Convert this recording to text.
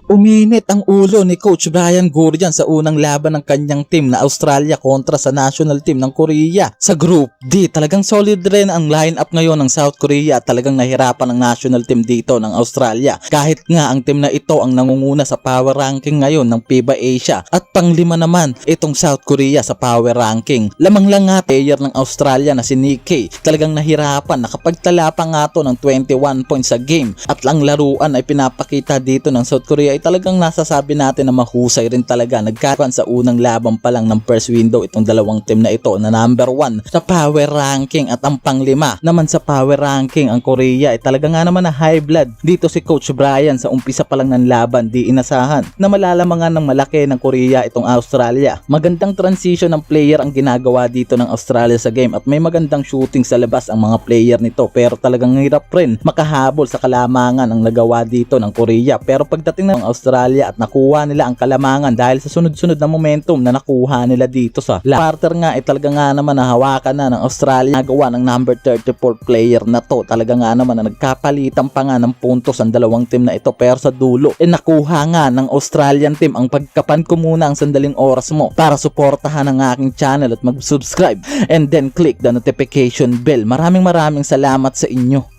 Uminit ang ulo ni Coach Brian Gurian sa unang laban ng kanyang team na Australia kontra sa national team ng Korea. Sa Group D, talagang solid rin ang lineup ngayon ng South Korea at talagang nahirapan ang national team dito ng Australia. Kahit nga ang team na ito ang nangunguna sa power ranking ngayon ng FIBA Asia at panglima naman itong South Korea sa power ranking. Lamang lang nga player ng Australia na si Nikkei talagang nahirapan, nakapagtala pa nga to ng 21 points sa game at ang laruan ay pinapakita dito ng South Korea talagang nasasabi natin na mahusay rin talaga. Nagkaroon sa unang laban pa lang ng first window itong dalawang team na ito na number 1 sa power ranking at ang panglima naman sa power ranking ang Korea ay talaga nga naman na high blood dito si Coach Brian sa umpisa pa lang ng laban. Di inasahan na malalamangan ng malaki ng Korea itong Australia. Magandang transition ng player ang ginagawa dito ng Australia sa game at may magandang shooting sa labas ang mga player nito, pero talagang hirap rin makahabol sa kalamangan ang nagawa dito ng Korea. Pero pagdating ng Australia at nakuha nila ang kalamangan dahil sa sunod-sunod na momentum na nakuha nila dito sa quarter nga ay talaga nga naman nahawakan na ng Australia nagawa ng number 34 player na to. Talaga nga naman na nagkapalitan pa nga ng puntos ang dalawang team na ito, pero sa dulo nakuha nga ng Australian team. Ang pagkapan ko muna ang sandaling oras mo para suportahan ang aking channel at mag-subscribe and then click the notification bell. Maraming salamat sa inyo.